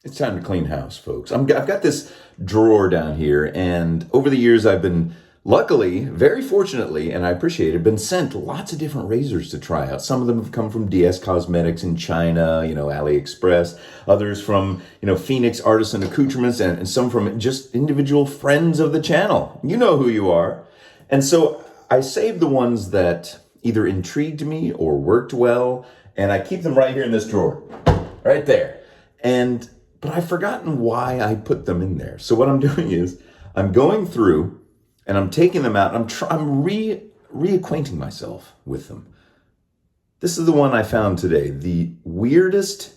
It's time to clean house, folks. I've got this drawer down here, and over the years I've been, luckily, very fortunately, and I appreciate it, been sent lots of different razors to try out. Some of them have come from DS Cosmetics in China, AliExpress. Others from, Phoenix Artisan Accoutrements, and some from just individual friends of the channel. You know who you are. And so I saved the ones that either intrigued me or worked well, and I keep them right here in this drawer, right there. But I've forgotten why I put them in there. So what I'm doing is I'm going through and I'm taking them out and I'm reacquainting myself with them. This is the one I found today. The weirdest,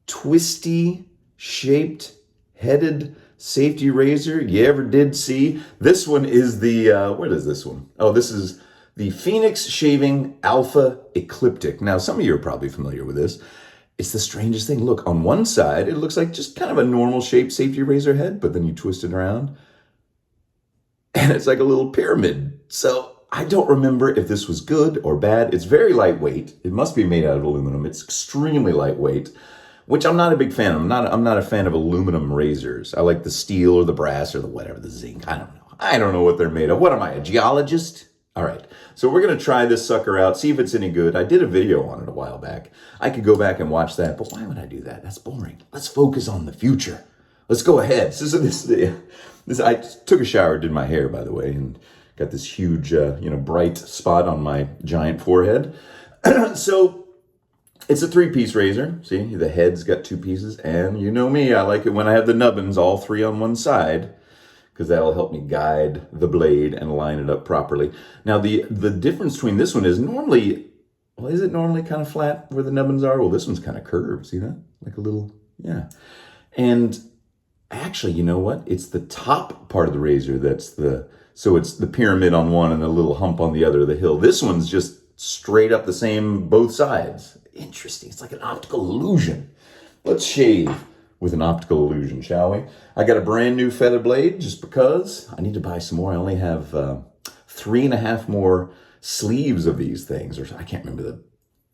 twisty, shaped, headed safety razor you ever did see. This one is what is this one? Oh, this is the Phoenix Shaving Alpha Ecliptic. Now, some of you are probably familiar with this. It's the strangest thing. Look, on one side, it looks like just kind of a normal shaped safety razor head, but then you twist it around and it's like a little pyramid. So I don't remember if this was good or bad. It's very lightweight. It must be made out of aluminum. It's extremely lightweight, which I'm not a big fan of. I'm not a fan of aluminum razors. I like the steel or the brass or the whatever, the zinc. I don't know. I don't know what they're made of. What am I, a geologist? All right, so we're going to try this sucker out, see if it's any good. I did a video on it a while back. I could go back and watch that, but why would I do that? That's boring. Let's focus on the future. Let's go ahead. I took a shower, did my hair, by the way, and got this huge, bright spot on my giant forehead. So it's a 3-piece razor. See, the head's got 2 pieces, and you know me, I like it when I have the nubbins all 3 on one side, because that'll help me guide the blade and line it up properly. Now, the difference between this one is is it normally kind of flat where the nubbins are? Well, this one's kind of curved. See that? Like a little, yeah. And actually, you know what? It's the top part of the razor so it's the pyramid on one and a little hump on the other of the hill. This one's just straight up the same, both sides. Interesting. It's like an optical illusion. Let's shave with an optical illusion, shall we? I got a brand new feather blade just because I need to buy some more. I only have 3.5 more sleeves of these things, or I can't remember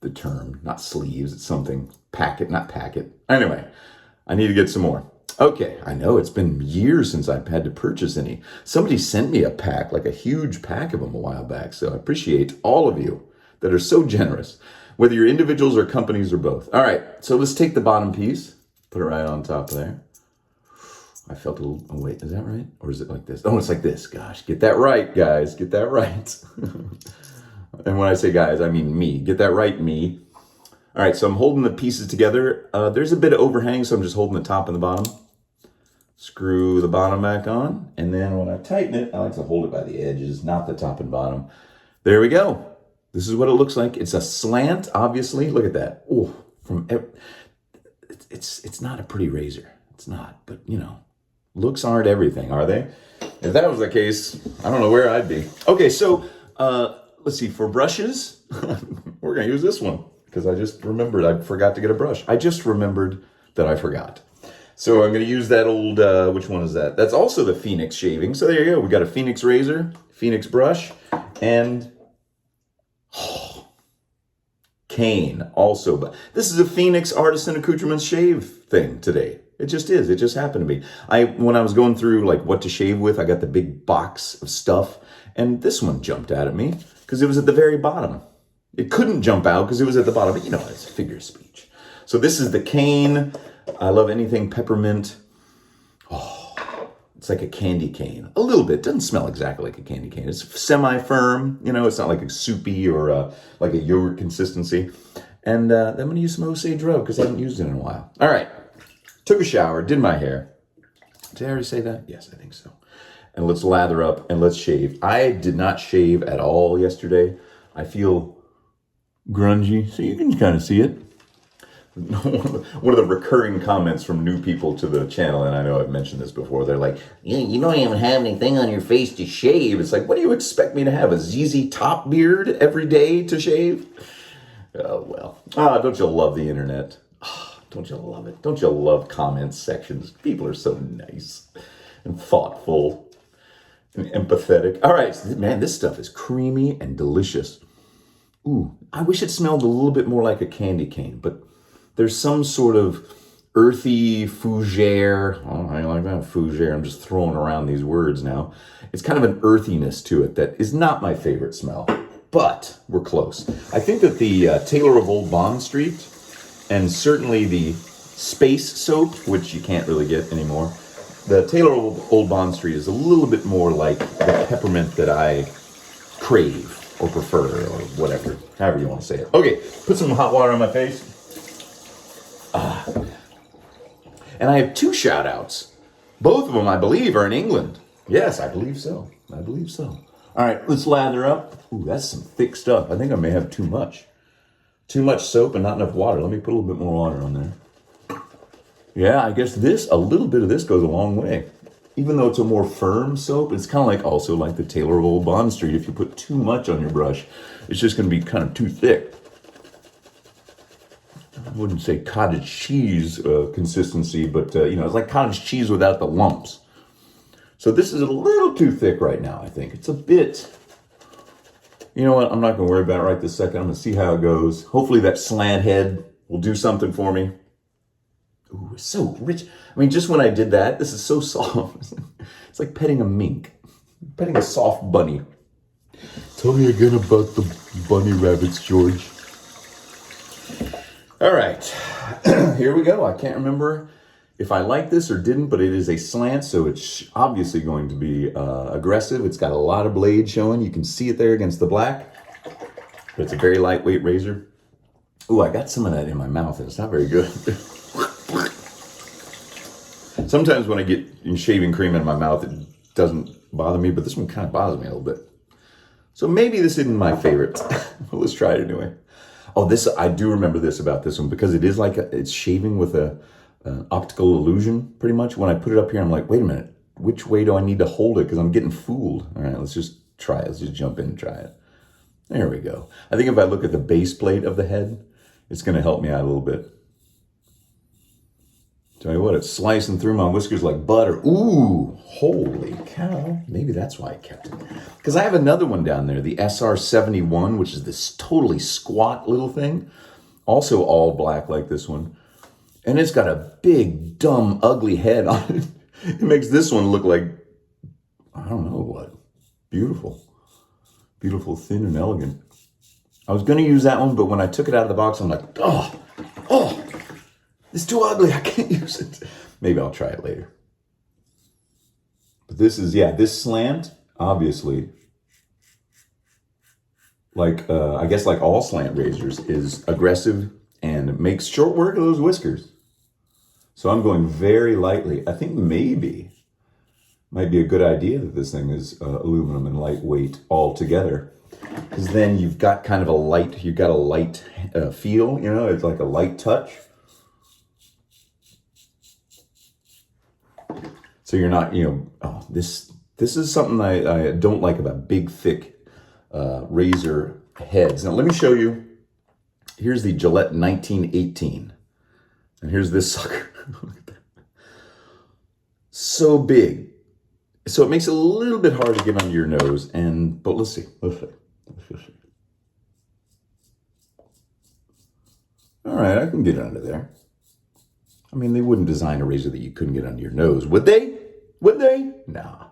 the term. Not sleeves, it's something not packet. Anyway, I need to get some more. Okay, I know it's been years since I've had to purchase any. Somebody sent me a pack, like a huge pack of them a while back, so I appreciate all of you that are so generous, whether you're individuals or companies or both. All right, so let's take the bottom piece. Put it right on top of there. I felt a little, oh wait, is that right? Or is it like this? Oh, it's like this. Gosh, get that right, guys. Get that right. And when I say guys, I mean me. Get that right, me. All right, so I'm holding the pieces together. There's a bit of overhang, so I'm just holding the top and the bottom. Screw the bottom back on. And then when I tighten it, I like to hold it by the edges, not the top and bottom. There we go. This is what it looks like. It's a slant, obviously. Look at that. Oh, it's not a pretty razor. It's not, but looks aren't everything, are they? If that was the case, I don't know where I'd be. Okay, so let's see, for brushes, we're gonna use this one because I just remembered I forgot to get a brush. I just remembered that I forgot. So I'm gonna use that old, which one is that? That's also the Phoenix shaving. So there you go, we got a Phoenix razor, Phoenix brush, and cane also. But this is a Phoenix Artisan Accoutrements shave thing today. It just is. It just happened to be. When I was going through like what to shave with, I got the big box of stuff, and this one jumped out at me because it was at the very bottom. It couldn't jump out because it was at the bottom, but it's a figure of speech. So this is the cane. I love anything peppermint. Oh, it's like a candy cane. A little bit. Doesn't smell exactly like a candy cane. It's semi-firm. It's not like a soupy or like a yogurt consistency. And then I'm going to use some Osage Rub because I haven't used it in a while. All right. Took a shower, did my hair. Did I already say that? Yes, I think so. And let's lather up and let's shave. I did not shave at all yesterday. I feel grungy, so you can kind of see it. One of the recurring comments from new people to the channel, and I know I've mentioned this before, they're like, yeah, you don't even have anything on your face to shave. It's like, what do you expect me to have, a ZZ Top beard every day to shave? Oh, well. Don't you love the internet? Don't you love it? Don't you love comment sections? People are so nice and thoughtful and empathetic. All right, man, this stuff is creamy and delicious. Ooh, I wish it smelled a little bit more like a candy cane, but there's some sort of earthy fougere. Oh, I like that fougere. I'm just throwing around these words now. It's kind of an earthiness to it that is not my favorite smell, but we're close. I think that the Taylor of Old Bond Street and certainly the Space soap, which you can't really get anymore, the Taylor of Old Bond Street is a little bit more like the peppermint that I crave or prefer or whatever, however you want to say it. Okay, put some hot water on my face. And I have 2 shout outs. Both of them, I believe, are in England. Yes, I believe so. I believe so. All right, let's lather up. Ooh, that's some thick stuff. I think I may have too much. Too much soap and not enough water. Let me put a little bit more water on there. Yeah, I guess a little bit of this goes a long way. Even though it's a more firm soap, it's kind of like also like the Taylor of Old Bond Street. If you put too much on your brush, it's just going to be kind of too thick. I wouldn't say cottage cheese consistency, but it's like cottage cheese without the lumps. So this is a little too thick right now, I think. It's a bit, you know what, I'm not going to worry about it right this second. I'm going to see how it goes. Hopefully that slant head will do something for me. Ooh, it's so rich. I mean, just when I did that, this is so soft. It's like petting a mink, petting a soft bunny. Tell me again about the bunny rabbits, George. All right, here we go. I can't remember if I like this or didn't, but it is a slant, so it's obviously going to be aggressive. It's got a lot of blade showing. You can see it there against the black, but it's a very lightweight razor. Ooh, I got some of that in my mouth, and it's not very good. Sometimes when I get shaving cream in my mouth, it doesn't bother me, but this one kind of bothers me a little bit. So maybe this isn't my favorite. Well, let's try it anyway. Oh, I do remember this about this one because it is like it's shaving with an optical illusion, pretty much. When I put it up here, I'm like, wait a minute, which way do I need to hold it? Because I'm getting fooled. All right, let's just try it. Let's just jump in and try it. There we go. I think if I look at the base plate of the head, it's going to help me out a little bit. Tell you what, it's slicing through my whiskers like butter. Ooh, holy cow. Maybe that's why I kept it. Because I have another one down there, the SR71, which is this totally squat little thing. Also all black like this one. And it's got a big, dumb, ugly head on it. It makes this one look like, I don't know what. Beautiful. Beautiful, thin, and elegant. I was going to use that one, but when I took it out of the box, I'm like, oh. It's too ugly, I can't use it. Maybe I'll try it later. But this is, this slant, obviously, like, I guess like all slant razors, is aggressive and makes short work of those whiskers. So I'm going very lightly. I think might be a good idea that this thing is aluminum and lightweight all together. Because then you've got kind of a light feel, it's like a light touch. So you're not, this is something I don't like about big, thick razor heads. Now, let me show you. Here's the Gillette 1918. And here's this sucker. Look at that. So big. So it makes it a little bit hard to get under your nose. But let's see. Let's just see. All right, I can get under there. I mean, they wouldn't design a razor that you couldn't get under your nose, would they? Would they? Nah.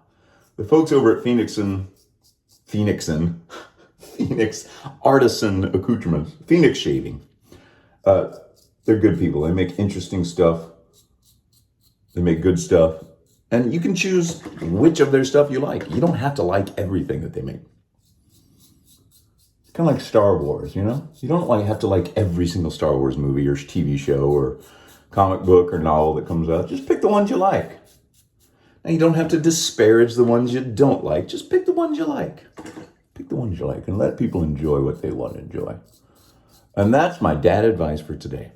The folks over at Phoenix Artisan Accoutrements, Phoenix Shaving, they're good people. They make interesting stuff. They make good stuff. And you can choose which of their stuff you like. You don't have to like everything that they make. It's kind of like Star Wars, You don't have to like every single Star Wars movie or TV show or comic book or novel that comes out. Just pick the ones you like. Now, you don't have to disparage the ones you don't like. Just pick the ones you like. Pick the ones you like and let people enjoy what they want to enjoy. And that's my dad advice for today.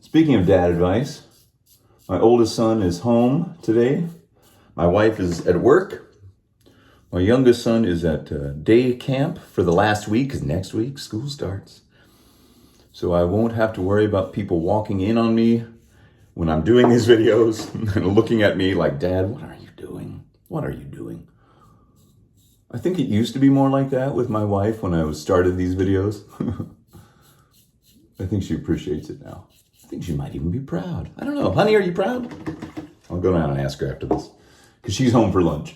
Speaking of dad advice, my oldest son is home today. My wife is at work. My youngest son is at day camp for the last week because next week school starts. So I won't have to worry about people walking in on me when I'm doing these videos and looking at me like, Dad, what are you doing? What are you doing? I think it used to be more like that with my wife when I started these videos. I think she appreciates it now. I think she might even be proud. I don't know. Honey, are you proud? I'll go down and ask her after this, because she's home for lunch.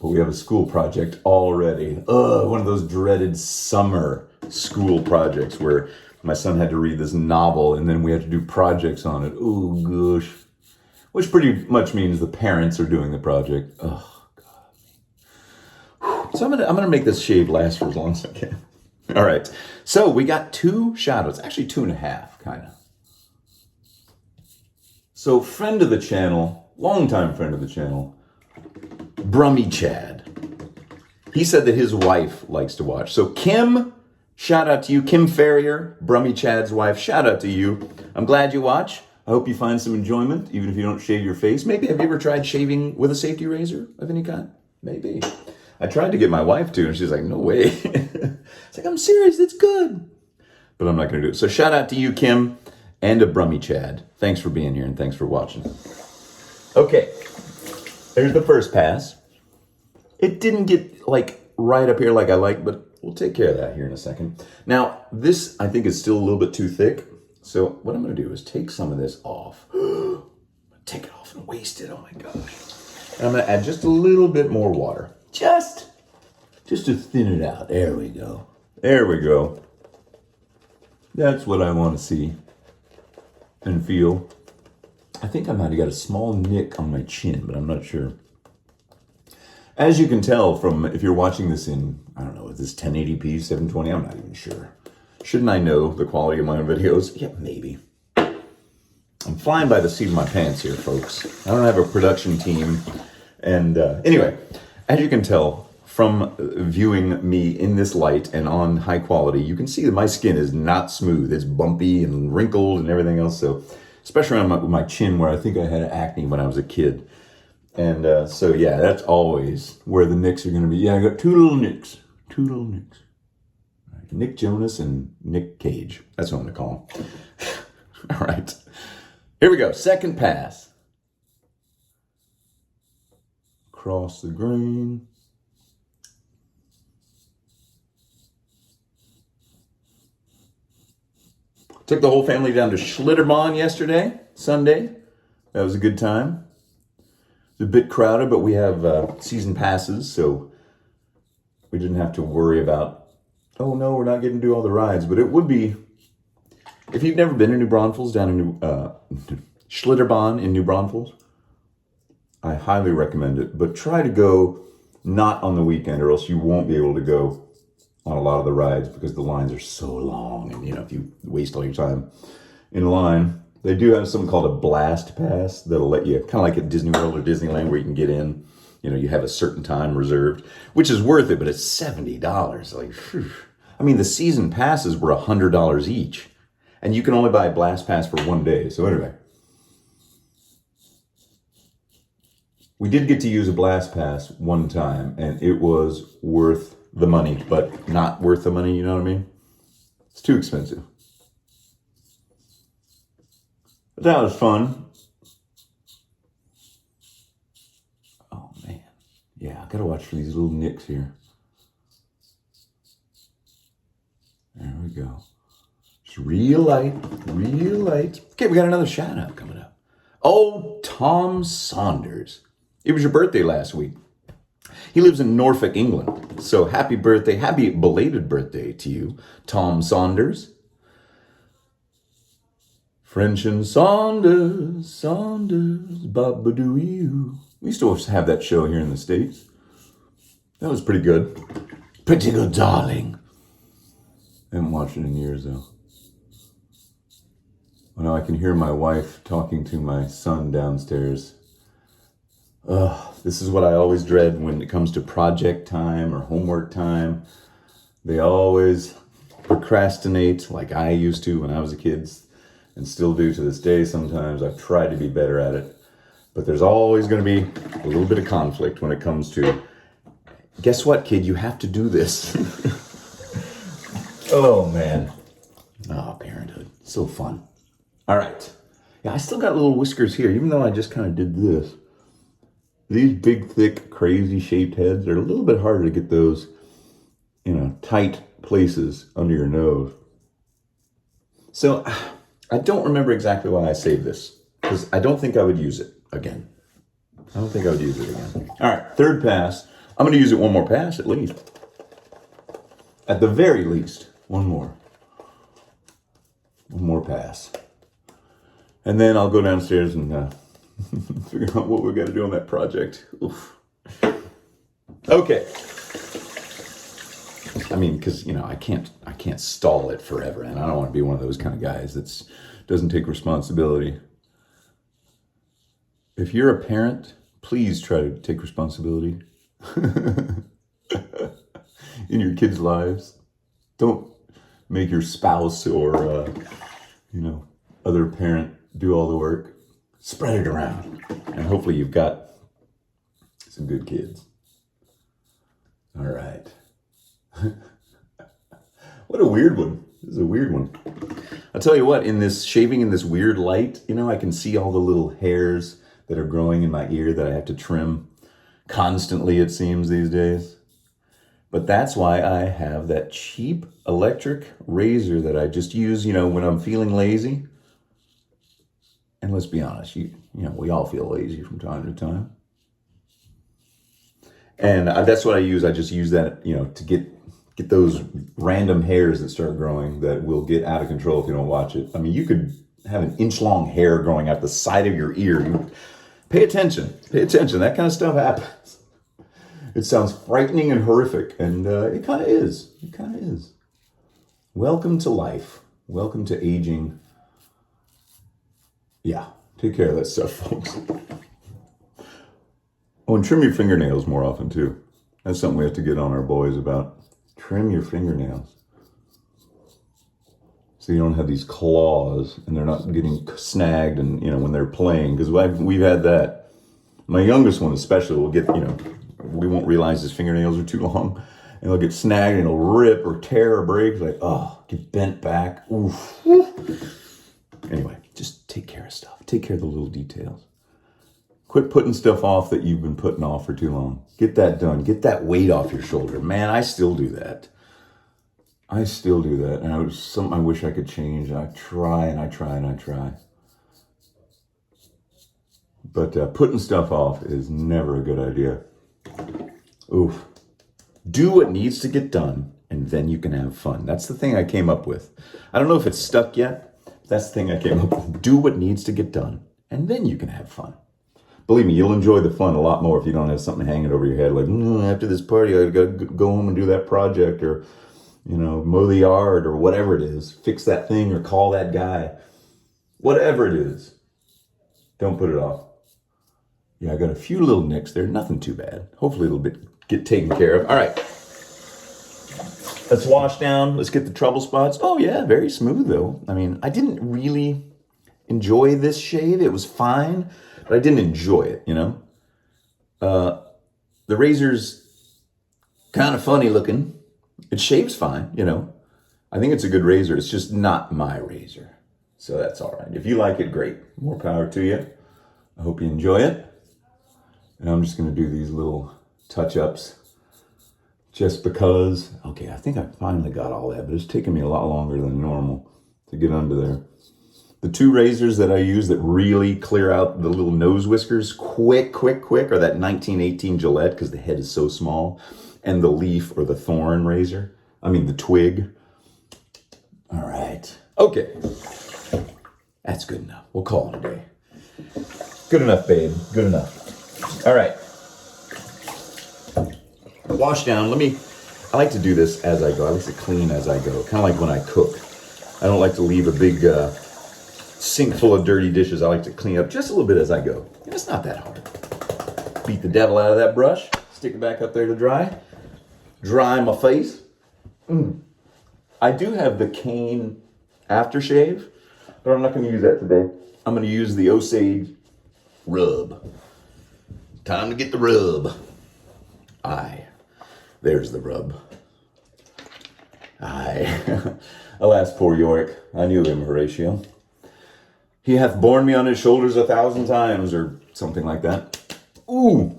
But we have a school project already. One of those dreaded summer school projects where my son had to read this novel and then we had to do projects on it. Oh, gosh. Which pretty much means the parents are doing the project. Oh, God. So I'm gonna make this shave last for as long as I can. All right. So we got 2 shout-outs. Actually, 2.5, kind of. So friend of the channel, longtime friend of the channel, Brummy Chad. He said that his wife likes to watch. So Kim, shout out to you. Kim Ferrier, Brummy Chad's wife, shout out to you. I'm glad you watch. I hope you find some enjoyment, even if you don't shave your face. Maybe, have you ever tried shaving with a safety razor of any kind? Maybe. I tried to get my wife to, and she's like, no way. It's like, I'm serious, it's good. But I'm not going to do it. So shout out to you, Kim, and to Brummy Chad. Thanks for being here, and thanks for watching. Okay, there's the first pass. It didn't get, like, right up here like I like, but we'll take care of that here in a second. Now, this, I think, is still a little bit too thick. So what I'm going to do is take some of this off. Take it off and waste it. Oh, my gosh. And I'm going to add just a little bit more water. Just to thin it out. There we go. There we go. That's what I want to see and feel. I think I might have got a small nick on my chin, but I'm not sure. As you can tell from, if you're watching this in, I don't know, is this 1080p, 720? I'm not even sure. Shouldn't I know the quality of my own videos? Yeah, maybe. I'm flying by the seat of my pants here, folks. I don't have a production team. And anyway, as you can tell from viewing me in this light and on high quality, you can see that my skin is not smooth. It's bumpy and wrinkled and everything else. So, especially on my chin, where I think I had acne when I was a kid. And so, yeah, that's always where the nicks are going to be. Yeah, I got 2 little nicks. 2 little nicks. Right. Nick Jonas and Nick Cage. That's what I'm going to call them. All right. Here we go. Second pass. Across the grain. Took the whole family down to Schlitterbahn yesterday, Sunday. That was a good time. It's a bit crowded, but we have season passes, so we didn't have to worry about, oh no, we're not getting to do all the rides. But it would be, if you've never been to New Braunfels, down in Schlitterbahn in New Braunfels, I highly recommend it. But try to go not on the weekend, or else you won't be able to go on a lot of the rides because the lines are so long. And, you know, if you waste all your time in line. They do have something called a blast pass that'll let you, kind of like at Disney World or Disneyland, where you can get in, you know, you have a certain time reserved, which is worth it, but it's $70. Like, whew. I mean, the season passes were $100 each, and you can only buy a blast pass for 1 day. So anyway, we did get to use a blast pass one time, and it was worth the money, but not worth the money, you know what I mean? It's too expensive. But that was fun. Oh, man. Yeah, I gotta watch for these little nicks here. There we go. Just real light, real light. Okay, we got another shout out coming up. Oh, Tom Saunders. It was your birthday last week. He lives in Norfolk, England. So happy birthday, happy belated birthday to you, Tom Saunders. French and Saunders, Babadoo-you. We used to have that show here in the States. That was pretty good. Pretty good, darling. I haven't watched it in years, though. Oh, now I can hear my wife talking to my son downstairs. This is what I always dread when it comes to project time or homework time. They always procrastinate like I used to when I was a kid. And still do to this day sometimes. I've tried to be better at it. But there's always going to be a little bit of conflict when it comes to, guess what, kid? You have to do this. Oh, man. Oh, parenthood. So fun. All right. Yeah, I still got little whiskers here, even though I just kind of did this. These big, thick, crazy shaped heads are a little bit harder to get those, you know, tight places under your nose. So I don't remember exactly why I saved this, because I don't think I would use it again. I don't think I would use it again. All right, third pass. I'm going to use it one more pass at least. At the very least, one more. One more pass. And then I'll go downstairs and figure out what we got to do on that project. Oof. Okay. I mean, because, you know, I can't stall it forever, and I don't want to be one of those kind of guys that doesn't take responsibility. If you're a parent, please try to take responsibility in your kids' lives. Don't make your spouse or, other parent do all the work. Spread it around. And hopefully you've got some good kids. All right. What a weird one. This is a weird one. I'll tell you what, in this shaving in this weird light, I can see all the little hairs that are growing in my ear that I have to trim constantly, it seems, these days. But that's why I have that cheap electric razor that I just use, when I'm feeling lazy. And let's be honest, we all feel lazy from time to time. And that's what I use. I just use that, to get those random hairs that start growing that will get out of control if you don't watch it. I mean, you could have an inch-long hair growing out the side of your ear. Pay attention. Pay attention. That kind of stuff happens. It sounds frightening and horrific, and it kind of is. It kind of is. Welcome to life. Welcome to aging. Yeah, take care of that stuff, folks. Oh, and trim your fingernails more often, too. That's something we have to get on our boys about. Trim your fingernails. So you don't have these claws, and they're not getting snagged, and, when they're playing. Because we've had that. My youngest one especially will get, we won't realize his fingernails are too long, and they'll get snagged, and it'll rip or tear or break. It's like, oh, get bent back. Oof. Anyway, just take care of stuff. Take care of the little details. Quit putting stuff off that you've been putting off for too long. Get that done. Get that weight off your shoulder. Man, I still do that. And it was something I wish I could change. And I try. But putting stuff off is never a good idea. Oof. Do what needs to get done, and then you can have fun. That's the thing I came up with. I don't know if it's stuck yet. That's the thing I came up with. Do what needs to get done, and then you can have fun. Believe me, you'll enjoy the fun a lot more if you don't have something hanging over your head like, after this party, I gotta go home and do that project, or, mow the yard, or whatever it is. Fix that thing, or call that guy. Whatever it is, don't put it off. Yeah, I got a few little nicks there. Nothing too bad. Hopefully it'll get taken care of. All right. Let's wash down. Let's get the trouble spots. Oh, yeah, very smooth, though. I mean, I didn't really enjoy this shave. It was fine, but I didn't enjoy it, The razor's kind of funny looking. It shaves fine, I think it's a good razor. It's just not my razor. So that's all right. If you like it, great. More power to you. I hope you enjoy it. And I'm just going to do these little touch-ups just because. Okay, I think I finally got all that, but it's taken me a lot longer than normal to get under there. The two razors that I use that really clear out the little nose whiskers quick, are that 1918 Gillette, because the head is so small, and the leaf or the thorn razor. I mean the twig. All right. Okay. That's good enough. We'll call it a day. Good enough, babe. Good enough. All right. Wash down. I like to do this as I go. I like to clean as I go. Kind of like when I cook. I don't like to leave a big sink full of dirty dishes. I like to clean up just a little bit as I go. And it's not that hard. Beat the devil out of that brush. Stick it back up there to dry. Dry my face. I do have the cane aftershave, but I'm not going to use that today. I'm going to use the Osage rub. Time to get the rub. Aye. There's the rub. Aye. Alas, poor Yorick. I knew him, Horatio. He hath borne me on his shoulders 1,000 times, or something like that. Ooh.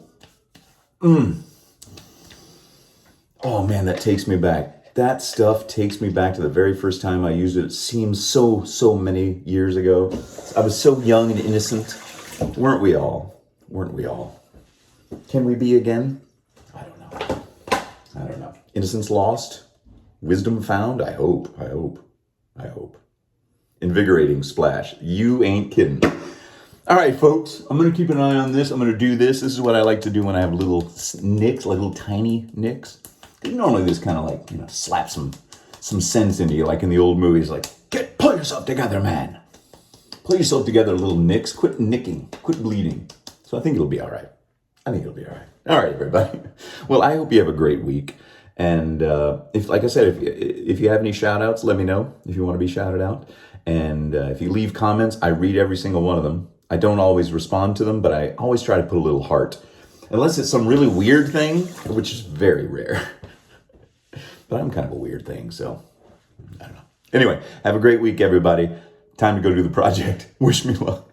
Oh, man, that takes me back. That stuff takes me back to the very first time I used it. It seems so many years ago. I was so young and innocent. Weren't we all? Weren't we all? Can we be again? I don't know. I don't know. Innocence lost? Wisdom found? I hope. I hope. I hope. Invigorating splash. You ain't kidding. All right, folks. I'm going to keep an eye on this. I'm going to do this. This is what I like to do when I have little nicks, like little tiny nicks. Normally this kind of like, slap some sense into you, like in the old movies, like, pull yourself together, man. Pull yourself together, little nicks. Quit nicking. Quit bleeding. So I think it'll be all right. I think it'll be all right. All right, everybody. Well, I hope you have a great week. And if, like I said, if you have any shout outs, let me know if you want to be shouted out. And if you leave comments, I read every single one of them. I don't always respond to them, but I always try to put a little heart. Unless it's some really weird thing, which is very rare. But I'm kind of a weird thing, so I don't know. Anyway, have a great week, everybody. Time to go do the project. Wish me luck.